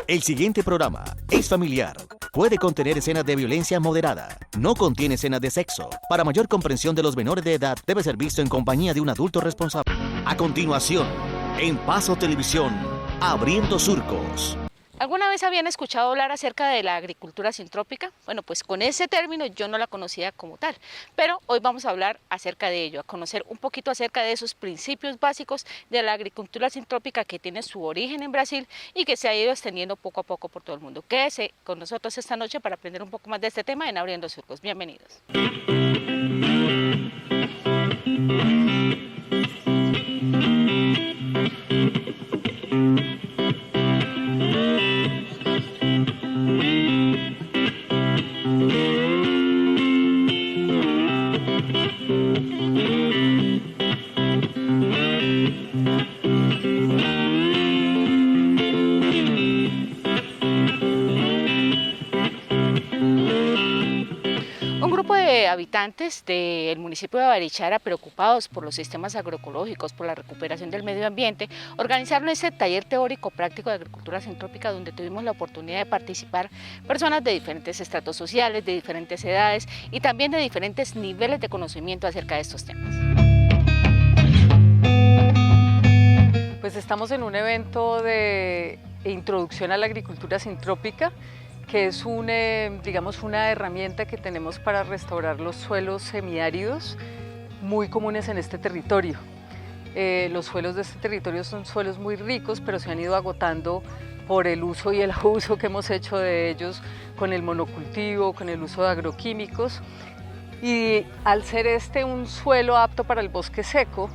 El siguiente programa es familiar. Puede contener escenas de violencia moderada. No contiene escenas de sexo. Para mayor comprensión de los menores de edad, debe ser visto en compañía de un adulto responsable. A continuación, en Paso Televisión, Abriendo Surcos. ¿Alguna vez habían escuchado hablar acerca de la agricultura sintrópica? Bueno, pues con ese término yo no la conocía como tal, pero hoy vamos a hablar acerca de ello, a conocer un poquito acerca de esos principios básicos de la agricultura sintrópica que tiene su origen en Brasil y que se ha ido extendiendo poco a poco por todo el mundo. Quédese con nosotros esta noche para aprender un poco más de este tema en Abriendo Surcos. Bienvenidos. Un grupo de habitantes del municipio de Barichara, preocupados por los sistemas agroecológicos, por la recuperación del medio ambiente, organizaron este taller teórico práctico de agricultura sintrópica donde tuvimos la oportunidad de participar personas de diferentes estratos sociales, de diferentes edades y también de diferentes niveles de conocimiento acerca de estos temas. Pues estamos en un evento de introducción a la agricultura sintrópica, que es digamos, una herramienta que tenemos para restaurar los suelos semiáridos muy comunes en este territorio. Los suelos de este territorio son suelos muy ricos, pero se han ido agotando por el uso y el abuso que hemos hecho de ellos con el monocultivo, con el uso de agroquímicos. Y al ser un suelo apto para el bosque seco,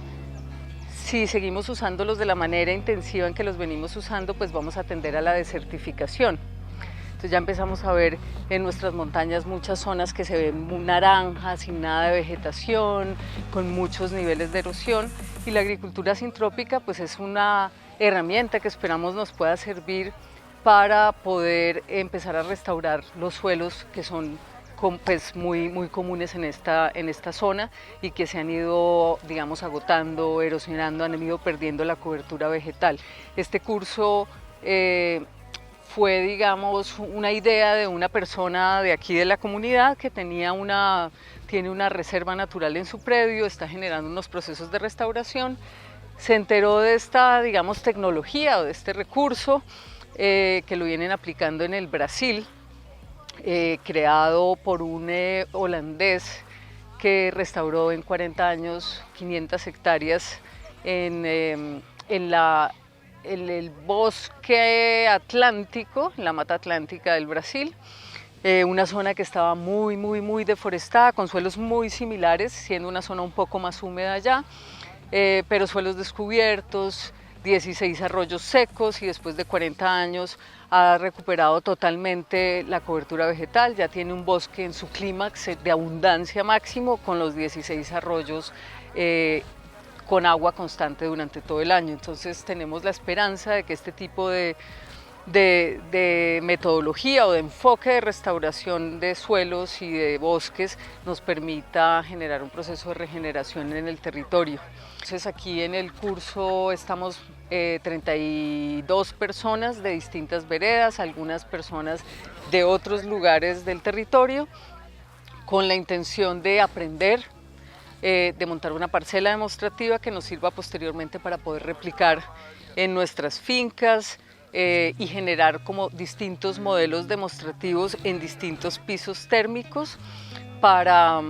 si seguimos usándolos de la manera intensiva en que los venimos usando, pues vamos a tender a la desertificación. Entonces ya empezamos a ver en nuestras montañas muchas zonas que se ven muy naranjas, sin nada de vegetación, con muchos niveles de erosión, y la agricultura sintrópica pues es una herramienta que esperamos nos pueda servir para poder empezar a restaurar los suelos que son pues, muy comunes en esta zona y que se han ido, digamos, agotando, erosionando, han ido perdiendo la cobertura vegetal. Este curso fue, digamos, una idea de una persona de aquí de la comunidad que tiene una reserva natural en su predio, está generando unos procesos de restauración, se enteró de esta, digamos, tecnología o de este recurso que lo vienen aplicando en el Brasil, creado por un holandés que restauró en 40 años 500 hectáreas en el bosque atlántico, la mata atlántica del Brasil, una zona que estaba muy deforestada, con suelos muy similares, siendo una zona un poco más húmeda allá, pero suelos descubiertos, 16 arroyos secos, y después de 40 años ha recuperado totalmente la cobertura vegetal, ya tiene un bosque en su clímax de abundancia máximo con los 16 arroyos con agua constante durante todo el año. Entonces tenemos la esperanza de que este tipo de metodología o de enfoque de restauración de suelos y de bosques nos permita generar un proceso de regeneración en el territorio. Entonces aquí en el curso estamos 32 personas de distintas veredas, algunas personas de otros lugares del territorio, con la intención de aprender, de montar una parcela demostrativa que nos sirva posteriormente para poder replicar en nuestras fincas y generar como distintos modelos demostrativos en distintos pisos térmicos para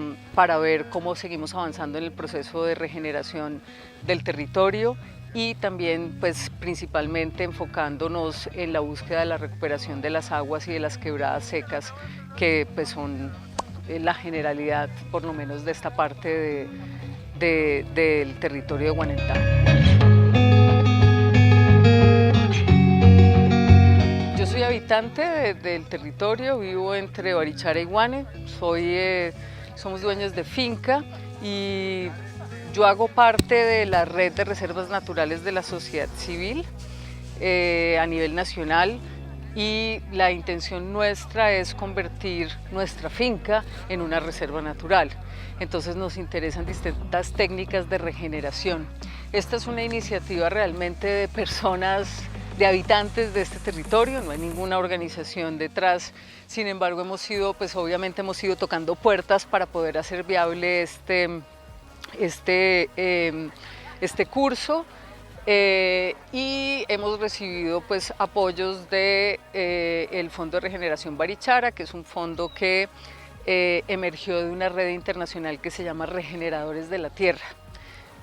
ver cómo seguimos avanzando en el proceso de regeneración del territorio y también pues principalmente enfocándonos en la búsqueda de la recuperación de las aguas y de las quebradas secas que pues son la generalidad por lo menos de esta parte del territorio de Guanentá. Yo soy habitante del territorio, vivo entre Barichara y Guane, somos dueños de finca y yo hago parte de la red de reservas naturales de la sociedad civil a nivel nacional y la intención nuestra es convertir nuestra finca en una reserva natural. Entonces nos interesan distintas técnicas de regeneración. Esta es una iniciativa realmente de personas de habitantes de este territorio, no hay ninguna organización detrás. Sin embargo, obviamente hemos ido tocando puertas para poder hacer viable este curso. Y hemos recibido pues apoyos de el Fondo de Regeneración Barichara, que es un fondo que emergió de una red internacional que se llama Regeneradores de la Tierra.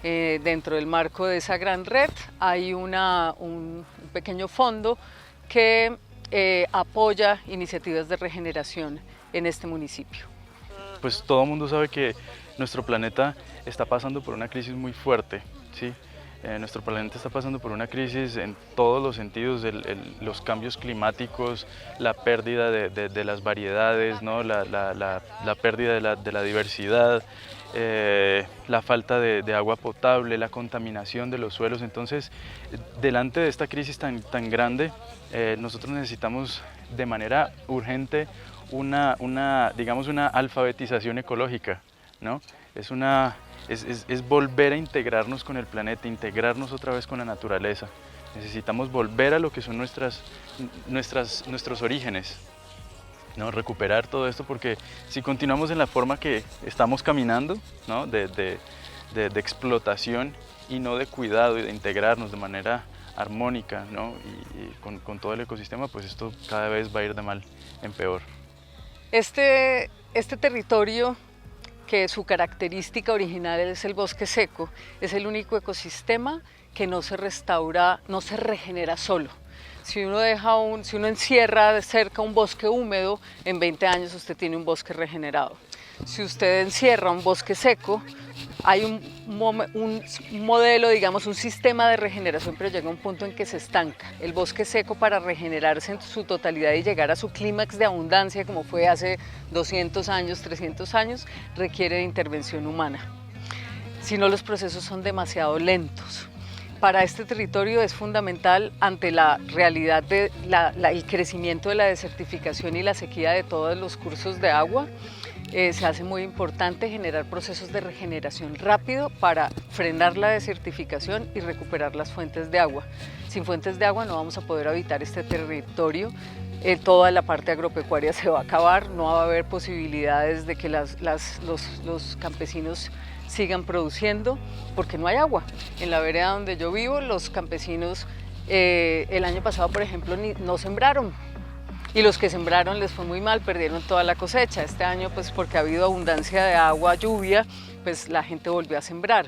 Dentro del marco de esa gran red hay un pequeño fondo que apoya iniciativas de regeneración en este municipio. Pues todo el mundo sabe que nuestro planeta está pasando por una crisis muy fuerte, ¿sí? Nuestro planeta está pasando por una crisis en todos los sentidos, los cambios climáticos, la pérdida de las variedades, ¿no? la pérdida de la diversidad, la falta de agua potable, la contaminación de los suelos. Entonces, delante de esta crisis tan grande, nosotros necesitamos de manera urgente digamos una alfabetización ecológica, ¿no? Es volver a integrarnos con el planeta, integrarnos otra vez con la naturaleza. Necesitamos volver a lo que son nuestros orígenes, ¿no? Recuperar todo esto, porque si continuamos en la forma que estamos caminando, ¿no? de explotación y no de cuidado y de integrarnos de manera armónica, ¿no? y con todo el ecosistema, pues esto cada vez va a ir de mal en peor. Este territorio, que su característica original es el bosque seco, es el único ecosistema que no se restaura, no se regenera solo. Si uno encierra cerca un bosque húmedo, en 20 años usted tiene un bosque regenerado. Si usted encierra un bosque seco, hay un modelo, digamos, un sistema de regeneración, pero llega a un punto en que se estanca. El bosque seco, para regenerarse en su totalidad y llegar a su clímax de abundancia, como fue hace 200 años, 300 años, requiere de intervención humana. Si no, los procesos son demasiado lentos. Para este territorio es fundamental, ante la realidad del crecimiento de la desertificación y la sequía de todos los cursos de agua, se hace muy importante generar procesos de regeneración rápido para frenar la desertificación y recuperar las fuentes de agua. Sin fuentes de agua no vamos a poder habitar este territorio. Toda la parte agropecuaria se va a acabar, no va a haber posibilidades de que los campesinos sigan produciendo, porque no hay agua. En la vereda donde yo vivo, los campesinos el año pasado, por ejemplo, no sembraron, y los que sembraron les fue muy mal, perdieron toda la cosecha. Este año, pues porque ha habido abundancia de agua, lluvia, pues la gente volvió a sembrar.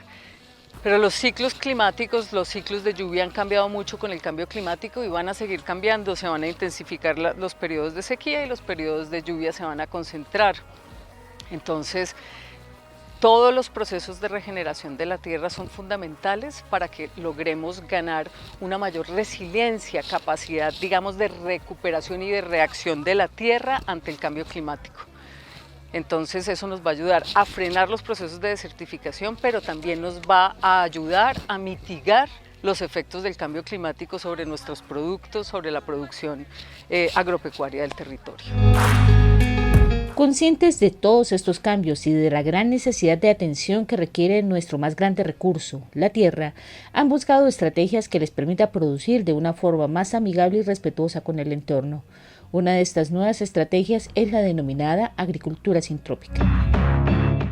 Pero los ciclos climáticos, los ciclos de lluvia han cambiado mucho con el cambio climático y van a seguir cambiando. Se van a intensificar los periodos de sequía y los periodos de lluvia se van a concentrar. Entonces, todos los procesos de regeneración de la tierra son fundamentales para que logremos ganar una mayor resiliencia, capacidad, digamos, de recuperación y de reacción de la tierra ante el cambio climático. Entonces eso nos va a ayudar a frenar los procesos de desertificación, pero también nos va a ayudar a mitigar los efectos del cambio climático sobre nuestros productos, sobre la producción agropecuaria del territorio. Conscientes de todos estos cambios y de la gran necesidad de atención que requiere nuestro más grande recurso, la tierra, han buscado estrategias que les permita producir de una forma más amigable y respetuosa con el entorno. Una de estas nuevas estrategias es la denominada agricultura sintrópica.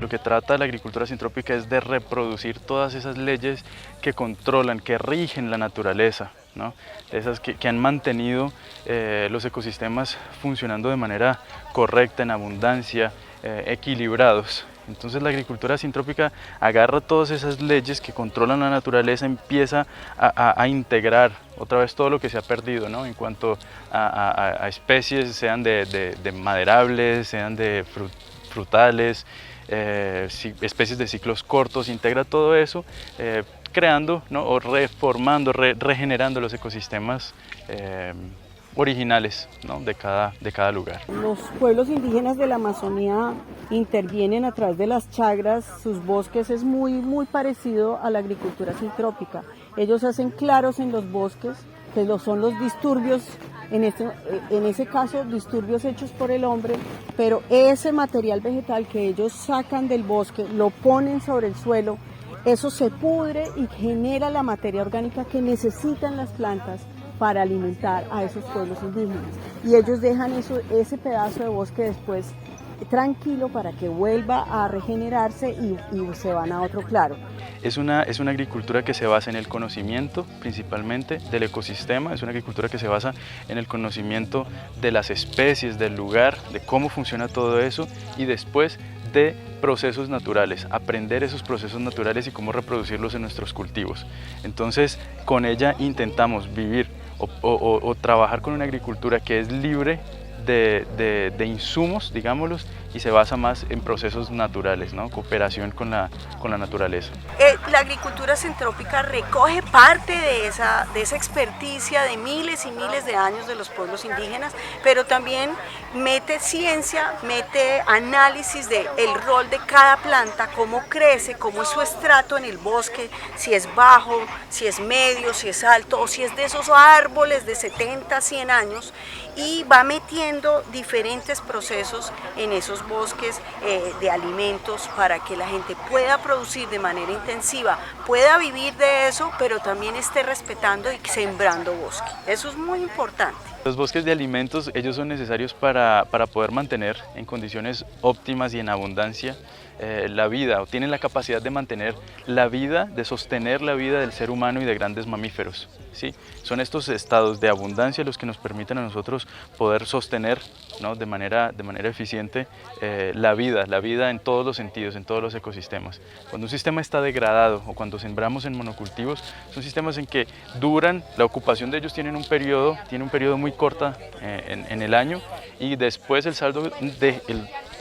Lo que trata la agricultura sintrópica es de reproducir todas esas leyes que controlan, que rigen la naturaleza, ¿no? Esas que han mantenido los ecosistemas funcionando de manera correcta, en abundancia, equilibrados. Entonces la agricultura sintrópica agarra todas esas leyes que controlan la naturaleza, empieza a integrar otra vez todo lo que se ha perdido, ¿no? En cuanto a especies, sean de maderables, sean de frutales, especies de ciclos cortos, integra todo eso, creando, ¿no? O reformando, regenerando los ecosistemas originales, ¿no? de cada lugar. Los pueblos indígenas de la Amazonía intervienen a través de las chagras, sus bosques es muy parecido a la agricultura sintrópica. Ellos hacen claros en los bosques, que son los disturbios, en ese caso disturbios hechos por el hombre, pero ese material vegetal que ellos sacan del bosque, lo ponen sobre el suelo, eso se pudre y genera la materia orgánica que necesitan las plantas para alimentar a esos pueblos indígenas. Y ellos dejan ese pedazo de bosque después tranquilo para que vuelva a regenerarse y se van a otro claro. Es una agricultura que se basa en el conocimiento principalmente del ecosistema, es una agricultura que se basa en el conocimiento de las especies, del lugar, de cómo funciona todo eso y después de procesos naturales, aprender esos procesos naturales y cómo reproducirlos en nuestros cultivos. Entonces con ella intentamos vivir o trabajar con una agricultura que es libre de insumos, digámoslos, y se basa más en procesos naturales, ¿no? Cooperación con la naturaleza. La agricultura sintrópica recoge parte de esa experticia de miles y miles de años de los pueblos indígenas, pero también mete ciencia, mete análisis del rol de cada planta, cómo crece, cómo es su estrato en el bosque, si es bajo, si es medio, si es alto, o si es de esos árboles de 70, 100 años, y va metiendo diferentes procesos en esos bosques de alimentos para que la gente pueda producir de manera intensiva, pueda vivir de eso, pero también esté respetando y sembrando bosque. Eso es muy importante. Los bosques de alimentos, ellos son necesarios para poder mantener en condiciones óptimas y en abundancia la vida, o tienen la capacidad de mantener la vida, de sostener la vida del ser humano y de grandes mamíferos, ¿sí? Son estos estados de abundancia los que nos permiten a nosotros poder sostener, ¿no? de manera eficiente la vida en todos los sentidos, en todos los ecosistemas. Cuando un sistema está degradado o cuando sembramos en monocultivos, son sistemas en que duran, la ocupación de ellos tiene un periodo muy corto en el año, y después el saldo de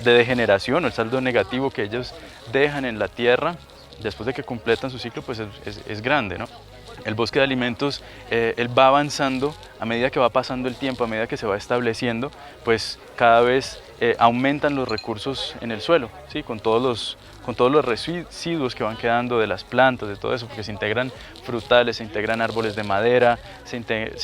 degeneración o el saldo negativo que ellos dejan en la tierra después de que completan su ciclo, pues es grande, ¿no? El bosque de alimentos, él va avanzando a medida que va pasando el tiempo, a medida que se va estableciendo, pues cada vez aumentan los recursos en el suelo, ¿sí? con todos los residuos que van quedando de las plantas, de todo eso, porque se integran frutales, se integran árboles de madera, se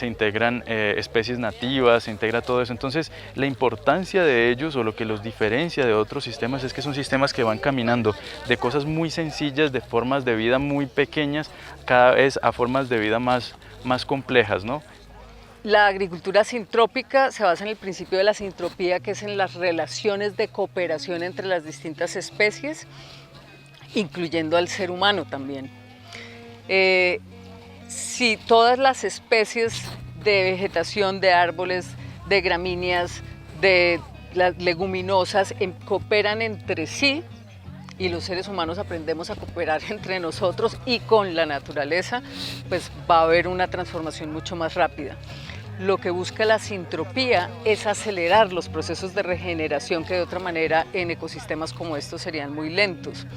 integran especies nativas, se integra todo eso. Entonces, la importancia de ellos, o lo que los diferencia de otros sistemas, es que son sistemas que van caminando de cosas muy sencillas, de formas de vida muy pequeñas, cada vez a formas de vida más complejas, ¿no? La agricultura sintrópica se basa en el principio de la sintropía, que es en las relaciones de cooperación entre las distintas especies, incluyendo al ser humano también. Si todas las especies de vegetación, de árboles, de gramíneas, de las leguminosas cooperan entre sí, y los seres humanos aprendemos a cooperar entre nosotros y con la naturaleza, pues va a haber una transformación mucho más rápida. Lo que busca la sintropía es acelerar los procesos de regeneración que de otra manera en ecosistemas como estos serían muy lentos.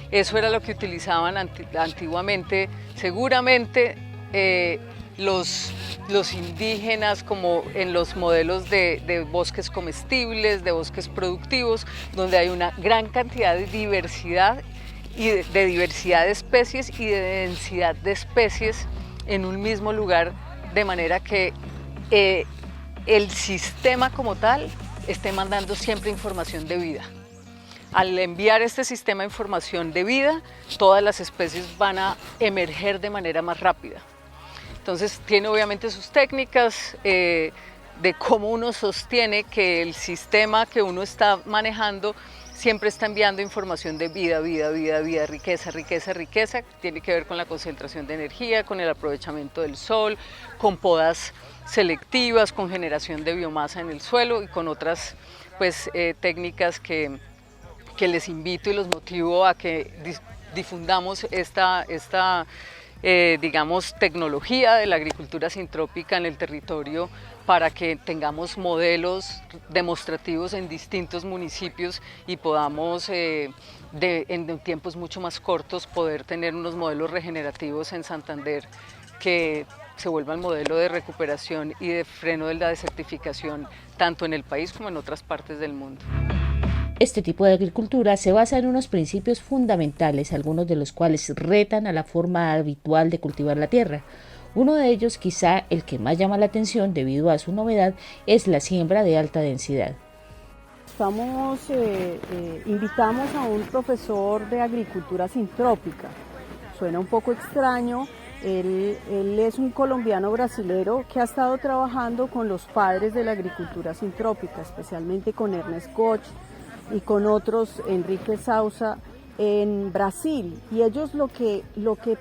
Eso era lo que utilizaban antiguamente, seguramente los indígenas, como en los modelos de bosques comestibles, de bosques productivos, donde hay una gran cantidad de diversidad y de diversidad de especies y de densidad de especies en un mismo lugar, de manera que el sistema como tal esté mandando siempre información de vida. Al enviar este sistema de información de vida, todas las especies van a emerger de manera más rápida. Entonces tiene obviamente sus técnicas de cómo uno sostiene que el sistema que uno está manejando siempre está enviando información de vida, riqueza, tiene que ver con la concentración de energía, con el aprovechamiento del sol, con podas selectivas, con generación de biomasa en el suelo y con otras pues, técnicas que les invito y los motivo a que difundamos esta digamos, tecnología de la agricultura sintrópica en el territorio, para que tengamos modelos demostrativos en distintos municipios y podamos en tiempos mucho más cortos poder tener unos modelos regenerativos en Santander que se vuelvan modelo de recuperación y de freno de la desertificación tanto en el país como en otras partes del mundo. Este tipo de agricultura se basa en unos principios fundamentales, algunos de los cuales retan a la forma habitual de cultivar la tierra. Uno de ellos, quizá el que más llama la atención debido a su novedad, es la siembra de alta densidad. Invitamos a un profesor de agricultura sintrópica. Suena un poco extraño, Él es un colombiano brasilero que ha estado trabajando con los padres de la agricultura sintrópica, especialmente con Ernest Koch y con otros, Enrique Sousa, en Brasil. Y ellos lo que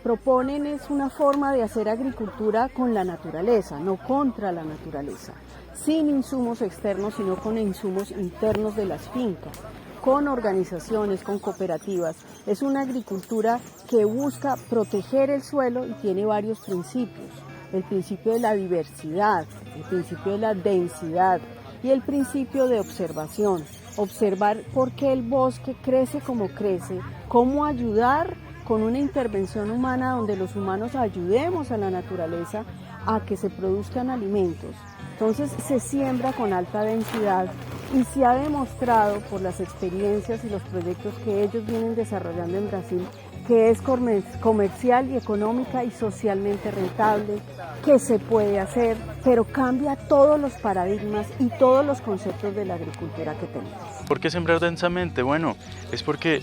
proponen es una forma de hacer agricultura con la naturaleza, no contra la naturaleza, sin insumos externos, sino con insumos internos de las fincas, con organizaciones, con cooperativas. Es una agricultura que busca proteger el suelo y tiene varios principios. El principio de la diversidad, el principio de la densidad y el principio de observación. Observar por qué el bosque crece como crece, cómo ayudar con una intervención humana donde los humanos ayudemos a la naturaleza a que se produzcan alimentos. Entonces se siembra con alta densidad y se ha demostrado por las experiencias y los proyectos que ellos vienen desarrollando en Brasil que es comercial y económica y socialmente rentable, que se puede hacer, pero cambia todos los paradigmas y todos los conceptos de la agricultura que tenemos. ¿Por qué sembrar densamente? Bueno, es porque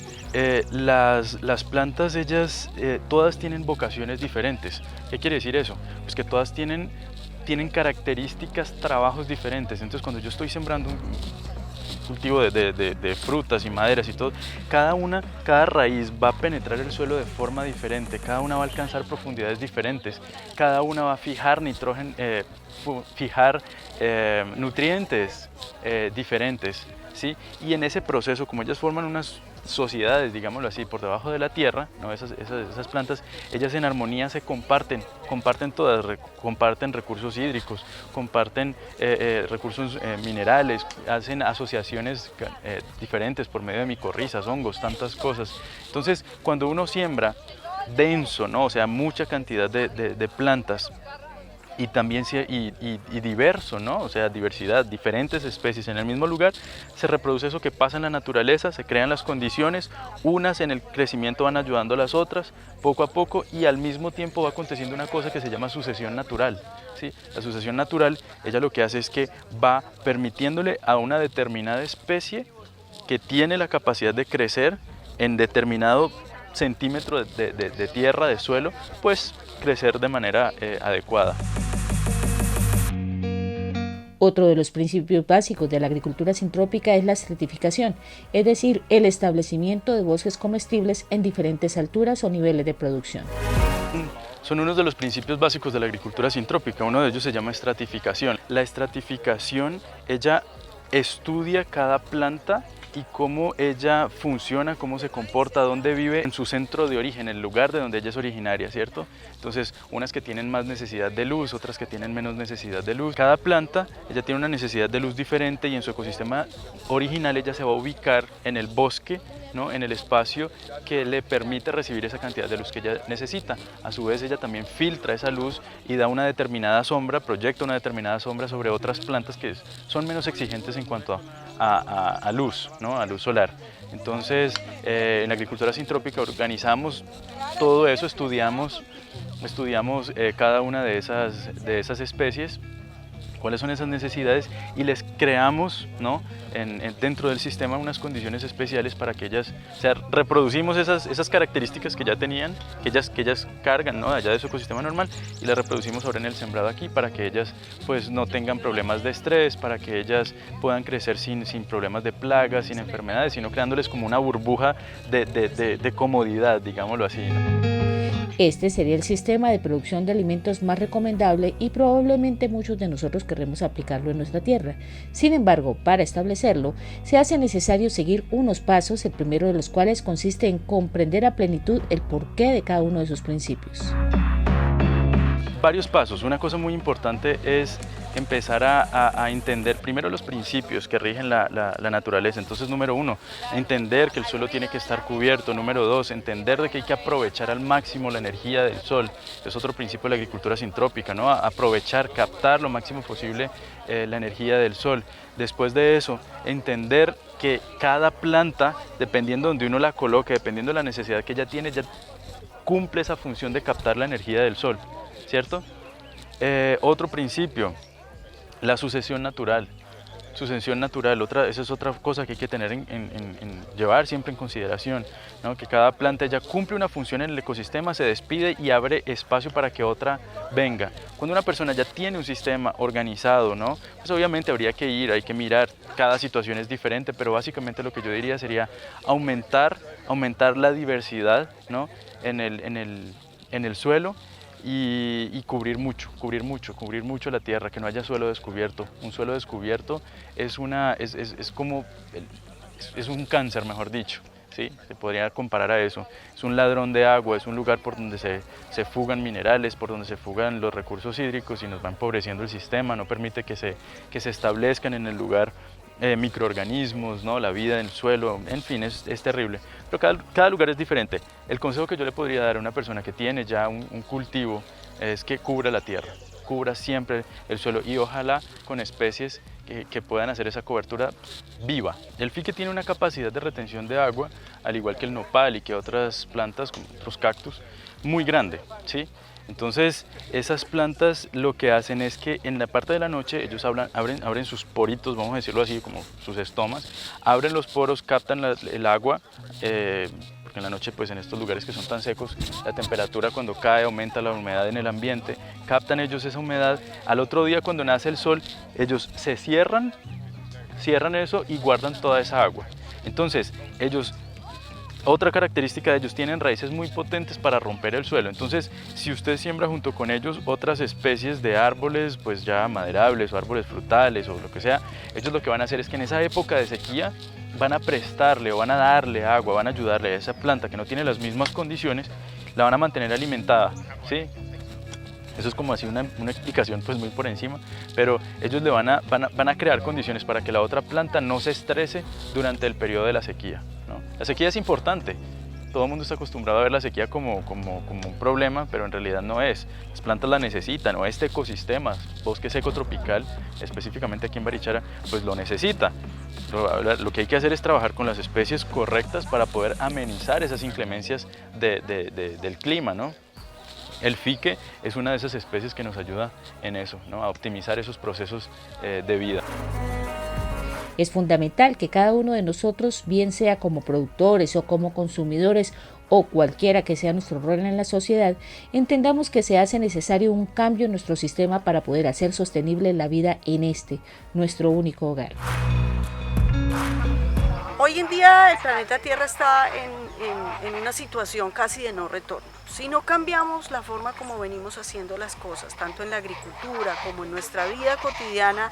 las plantas, ellas todas tienen vocaciones diferentes. ¿Qué quiere decir eso? Pues que todas tienen características, trabajos diferentes. Entonces cuando yo estoy sembrando un cultivo de frutas y maderas y todo, cada raíz va a penetrar el suelo de forma diferente, cada una va a alcanzar profundidades diferentes, cada una va a fijar nitrógeno, nutrientes diferentes, ¿sí? Y en ese proceso, como ellas forman unas sociedades, digámoslo así, por debajo de la tierra, ¿no? Esas plantas, ellas en armonía se comparten todas, comparten recursos hídricos, comparten recursos minerales, hacen asociaciones diferentes por medio de micorrizas, hongos, tantas cosas. Entonces, cuando uno siembra denso, ¿no? O sea, mucha cantidad de plantas, y también y diverso, ¿no? O sea, diversidad, diferentes especies en el mismo lugar, se reproduce eso que pasa en la naturaleza, se crean las condiciones, unas en el crecimiento van ayudando a las otras, poco a poco, y al mismo tiempo va aconteciendo una cosa que se llama sucesión natural, ¿sí? La sucesión natural, ella lo que hace es que va permitiéndole a una determinada especie que tiene la capacidad de crecer en determinado centímetro de tierra, de suelo, pues crecer de manera adecuada. Otro de los principios básicos de la agricultura sintrópica es la estratificación, es decir, el establecimiento de bosques comestibles en diferentes alturas o niveles de producción. Son unos de los principios básicos de la agricultura sintrópica, uno de ellos se llama estratificación. La estratificación, ella estudia cada planta y cómo ella funciona, cómo se comporta, dónde vive en su centro de origen, el lugar de donde ella es originaria, ¿cierto? Entonces, unas que tienen más necesidad de luz, otras que tienen menos necesidad de luz. Cada planta, ella tiene una necesidad de luz diferente y en su ecosistema original ella se va a ubicar en el bosque, ¿no? En el espacio que le permite recibir esa cantidad de luz que ella necesita. A su vez, ella también filtra esa luz y da una determinada sombra, proyecta una determinada sombra sobre otras plantas que son menos exigentes en cuanto a luz, ¿no? A luz solar. Entonces, en la agricultura sintrópica organizamos todo eso, estudiamos cada una de esas especies, cuáles son esas necesidades y les creamos, ¿no? Dentro del sistema unas condiciones especiales para que ellas, o sea, reproducimos esas características que ya tenían, que ellas cargan, ¿no? Allá de su ecosistema normal, y las reproducimos ahora en el sembrado aquí para que ellas pues no tengan problemas de estrés, para que ellas puedan crecer sin problemas de plagas, sin enfermedades, sino creándoles como una burbuja de comodidad, digámoslo así, ¿no? Este sería el sistema de producción de alimentos más recomendable y probablemente muchos de nosotros querremos aplicarlo en nuestra tierra. Sin embargo, para establecerlo, se hace necesario seguir unos pasos, el primero de los cuales consiste en comprender a plenitud el porqué de cada uno de sus principios. Varios pasos. Una cosa muy importante es empezar a entender primero los principios que rigen la naturaleza. Entonces, número uno, entender que el suelo tiene que estar cubierto. Número dos, entender de que hay que aprovechar al máximo la energía del sol. Es otro principio de la agricultura sintrópica, ¿no? Aprovechar, captar lo máximo posible la energía del sol. Después de eso, entender que cada planta, dependiendo de donde uno la coloque, dependiendo de la necesidad que ella tiene, ya cumple esa función de captar la energía del sol, ¿cierto? Otro principio, la sucesión natural. sucesión natural. Esa es otra cosa que hay que tener llevar siempre en consideración, ¿no? Que cada planta ya cumple una función en el ecosistema, se despide y abre espacio para que otra venga. Cuando una persona ya tiene un sistema organizado, ¿no? Pues obviamente habría que hay que mirar, cada situación es diferente, pero básicamente lo que yo diría sería aumentar la diversidad, ¿no? en el suelo, y cubrir mucho la tierra, que no haya suelo descubierto. Un suelo descubierto es un cáncer, mejor dicho, ¿sí? Se podría comparar a eso. Es un ladrón de agua, es un lugar por donde se fugan minerales, por donde se fugan los recursos hídricos y nos va empobreciendo el sistema, no permite que se establezcan en el lugar microorganismos, ¿no? La vida en el suelo, en fin, es terrible. Pero cada lugar es diferente. El consejo que yo le podría dar a una persona que tiene ya un cultivo es que cubra la tierra, cubra siempre el suelo y ojalá con especies que puedan hacer esa cobertura viva. El fique tiene una capacidad de retención de agua, al igual que el nopal y que otras plantas, como otros cactus, muy grande, ¿sí? Entonces, esas plantas lo que hacen es que en la parte de la noche ellos abren sus poritos, vamos a decirlo así, como sus estomas, abren los poros, captan el agua, porque en la noche, pues en estos lugares que son tan secos, la temperatura cuando cae aumenta la humedad en el ambiente, captan ellos esa humedad, al otro día cuando nace el sol, ellos se cierran eso y guardan toda esa agua. Entonces, otra característica de ellos, tienen raíces muy potentes para romper el suelo. Entonces, si usted siembra junto con ellos otras especies de árboles, pues ya maderables o árboles frutales o lo que sea, ellos lo que van a hacer es que en esa época de sequía van a prestarle o van a darle agua, van a ayudarle a esa planta que no tiene las mismas condiciones, la van a mantener alimentada, ¿sí? Eso es como así una explicación pues muy por encima, pero ellos le van a crear condiciones para que la otra planta no se estrese durante el periodo de la sequía, ¿no? La sequía es importante, todo el mundo está acostumbrado a ver la sequía como un problema, pero en realidad no es. Las plantas la necesitan, o este ecosistema, bosque seco tropical, específicamente aquí en Barichara, pues lo necesita. Lo que hay que hacer es trabajar con las especies correctas para poder amenizar esas inclemencias del clima, ¿no? El fique es una de esas especies que nos ayuda en eso, ¿no? A optimizar esos procesos de vida. Es fundamental que cada uno de nosotros, bien sea como productores o como consumidores o cualquiera que sea nuestro rol en la sociedad, entendamos que se hace necesario un cambio en nuestro sistema para poder hacer sostenible la vida en nuestro único hogar. Hoy en día el planeta Tierra está en una situación casi de no retorno. Si no cambiamos la forma como venimos haciendo las cosas, tanto en la agricultura como en nuestra vida cotidiana,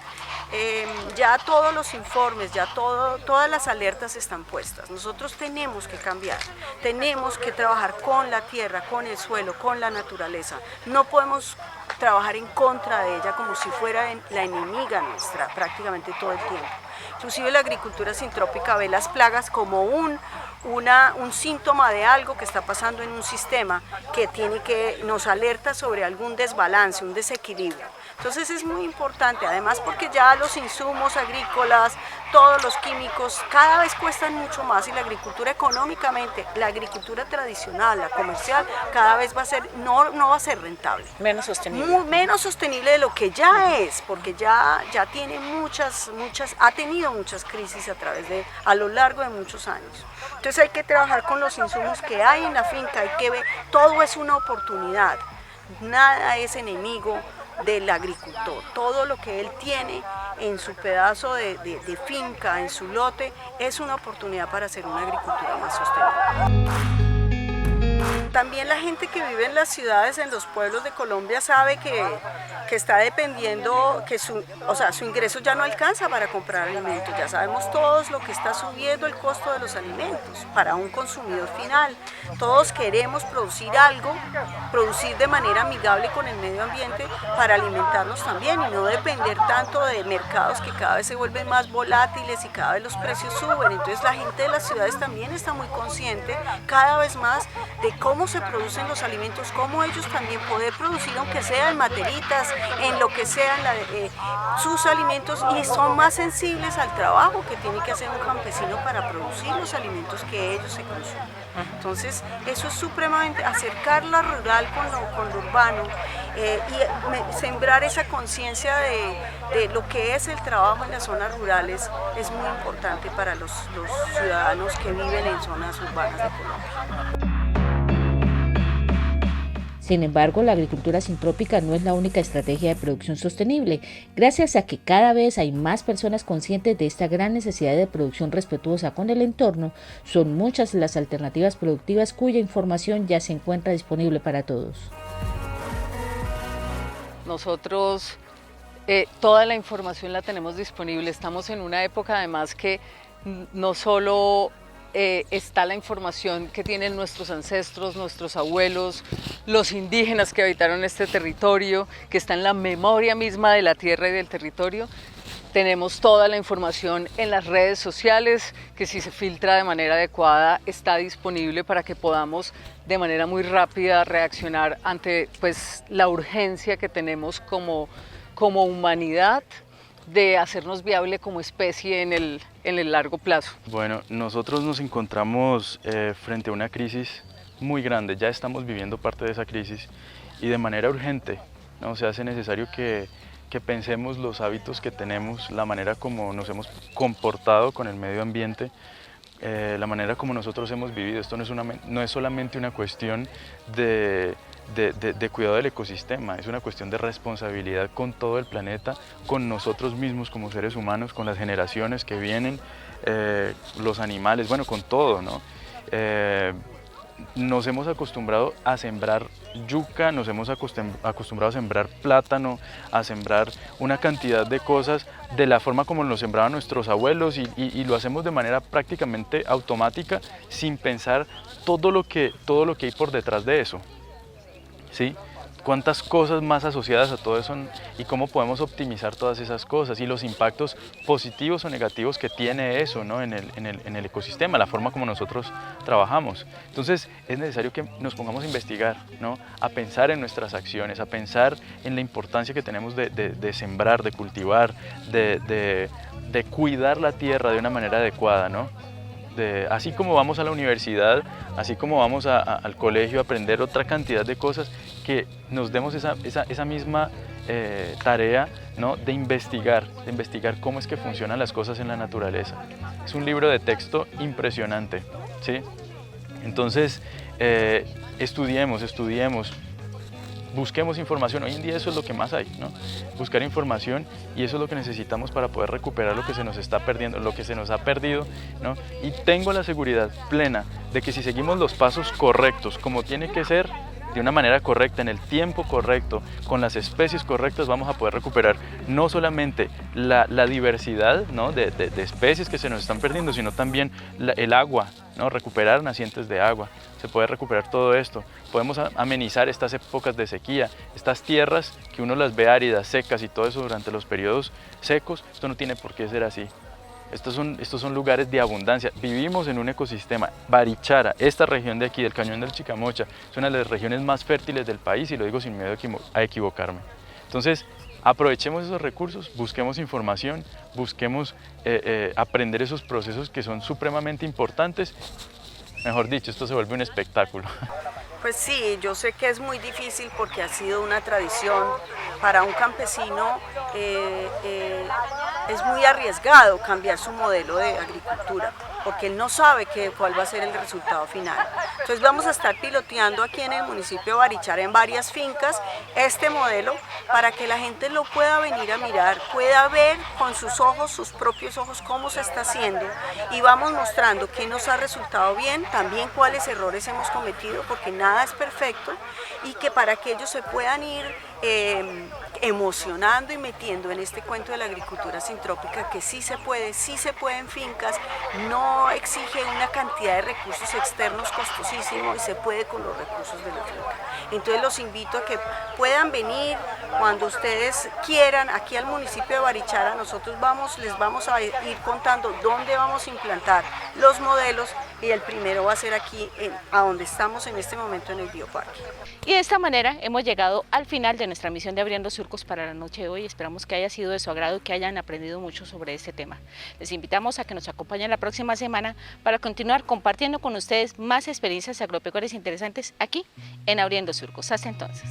ya todos los informes, ya todas las alertas están puestas. Nosotros tenemos que cambiar, tenemos que trabajar con la tierra, con el suelo, con la naturaleza. No podemos trabajar en contra de ella como si fuera la enemiga nuestra prácticamente todo el tiempo. Inclusive la agricultura sintrópica ve las plagas como un síntoma de algo que está pasando en un sistema que nos alerta sobre algún desbalance, un desequilibrio. Entonces es muy importante, además porque ya los insumos agrícolas, todos los químicos cada vez cuestan mucho más y la agricultura económicamente, la agricultura tradicional, la comercial, cada vez no va a ser rentable. Menos sostenible. Menos sostenible de lo que ya es, porque ya tiene ha tenido muchas crisis a lo largo de muchos años. Entonces hay que trabajar con los insumos que hay en la finca, hay que ver, todo es una oportunidad, nada es enemigo del agricultor. Todo lo que él tiene en su pedazo de finca, en su lote, es una oportunidad para hacer una agricultura más sostenible. También la gente que vive en las ciudades, en los pueblos de Colombia, sabe que está dependiendo, su ingreso ya no alcanza para comprar alimentos. Ya sabemos todos lo que está subiendo el costo de los alimentos para un consumidor final. Todos queremos producir algo, producir de manera amigable con el medio ambiente para alimentarnos también y no depender tanto de mercados que cada vez se vuelven más volátiles y cada vez los precios suben. Entonces la gente de las ciudades también está muy consciente cada vez más de cómo se producen los alimentos, cómo ellos también poder producir, aunque sea en materitas, en lo que sea, sus alimentos, y son más sensibles al trabajo que tiene que hacer un campesino para producir los alimentos que ellos se consumen. Entonces, eso es supremamente acercar la rural con lo urbano sembrar esa conciencia de lo que es el trabajo en las zonas rurales es muy importante para los ciudadanos que viven en zonas urbanas de Colombia. Sin embargo, la agricultura sintrópica no es la única estrategia de producción sostenible. Gracias a que cada vez hay más personas conscientes de esta gran necesidad de producción respetuosa con el entorno, son muchas las alternativas productivas cuya información ya se encuentra disponible para todos. Nosotros toda la información la tenemos disponible. Estamos en una época además que no solo está la información que tienen nuestros ancestros, nuestros abuelos, los indígenas que habitaron este territorio, que está en la memoria misma de la tierra y del territorio. Tenemos toda la información en las redes sociales, que si se filtra de manera adecuada está disponible para que podamos de manera muy rápida reaccionar ante la urgencia que tenemos como humanidad de hacernos viable como especie en el largo plazo. Bueno, nosotros nos encontramos frente a una crisis muy grande, ya estamos viviendo parte de esa crisis y de manera urgente, ¿no? Se hace necesario que pensemos los hábitos que tenemos, la manera como nos hemos comportado con el medio ambiente, la manera como nosotros hemos vivido. Esto no es solamente una cuestión de cuidado del ecosistema, es una cuestión de responsabilidad con todo el planeta, con nosotros mismos como seres humanos, con las generaciones que vienen, los animales, bueno, con todo, ¿no? Nos hemos acostumbrado a sembrar yuca, nos hemos acostumbrado a sembrar plátano, a sembrar una cantidad de cosas de la forma como lo sembraban nuestros abuelos y lo hacemos de manera prácticamente automática sin pensar todo lo que hay por detrás de eso, ¿sí? Cuántas cosas más asociadas a todo eso y cómo podemos optimizar todas esas cosas y los impactos positivos o negativos que tiene eso, ¿no? en el ecosistema, la forma como nosotros trabajamos. Entonces es necesario que nos pongamos a investigar, ¿no? A pensar en nuestras acciones, a pensar en la importancia que tenemos de sembrar, de cultivar, de cuidar la tierra de una manera adecuada, ¿no? Así como vamos a la universidad, así como vamos al colegio a aprender otra cantidad de cosas, que nos demos esa misma tarea, ¿no? de investigar cómo es que funcionan las cosas en la naturaleza. Es un libro de texto impresionante, ¿sí? Entonces, estudiemos, busquemos información. Hoy en día eso es lo que más hay, ¿no? Buscar información, y eso es lo que necesitamos para poder recuperar lo que se nos está perdiendo, lo que se nos ha perdido, ¿no? Y tengo la seguridad plena de que si seguimos los pasos correctos, como tiene que ser, de una manera correcta, en el tiempo correcto, con las especies correctas, vamos a poder recuperar no solamente la diversidad, ¿no? de especies que se nos están perdiendo, sino también el agua, ¿no? Recuperar nacientes de agua. Se puede recuperar todo esto. Podemos amenizar estas épocas de sequía, estas tierras que uno las ve áridas, secas y todo eso durante los periodos secos. Esto no tiene por qué ser así. Estos son lugares de abundancia. Vivimos en un ecosistema. Barichara, esta región de aquí, del Cañón del Chicamocha, es una de las regiones más fértiles del país, y lo digo sin miedo a equivocarme. Entonces, aprovechemos esos recursos, busquemos información, busquemos aprender esos procesos que son supremamente importantes. Mejor dicho, esto se vuelve un espectáculo. Pues sí, yo sé que es muy difícil porque ha sido una tradición para un campesino. Es muy arriesgado cambiar su modelo de agricultura porque él no sabe cuál va a ser el resultado final. Entonces vamos a estar piloteando aquí en el municipio de Barichara, en varias fincas, este modelo para que la gente lo pueda venir a mirar, pueda ver con sus ojos, sus propios ojos, cómo se está haciendo, y vamos mostrando qué nos ha resultado bien, también cuáles errores hemos cometido, porque nada es perfecto, y que para que ellos se puedan ir emocionando y metiendo en este cuento de la agricultura sintrópica, que sí se puede en fincas, no exige una cantidad de recursos externos costosísimos y se puede con los recursos de la finca. Entonces los invito a que puedan venir cuando ustedes quieran aquí al municipio de Barichara. Nosotros les vamos a ir contando dónde vamos a implantar los modelos, y el primero va a ser aquí a donde estamos en este momento, en el bioparque. Y de esta manera hemos llegado al final de nuestra misión de Abriendo Surcos para la noche de hoy. Esperamos que haya sido de su agrado y que hayan aprendido mucho sobre este tema. Les invitamos a que nos acompañen la próxima semana para continuar compartiendo con ustedes más experiencias agropecuarias interesantes aquí en Abriendo Surcos. Hasta entonces.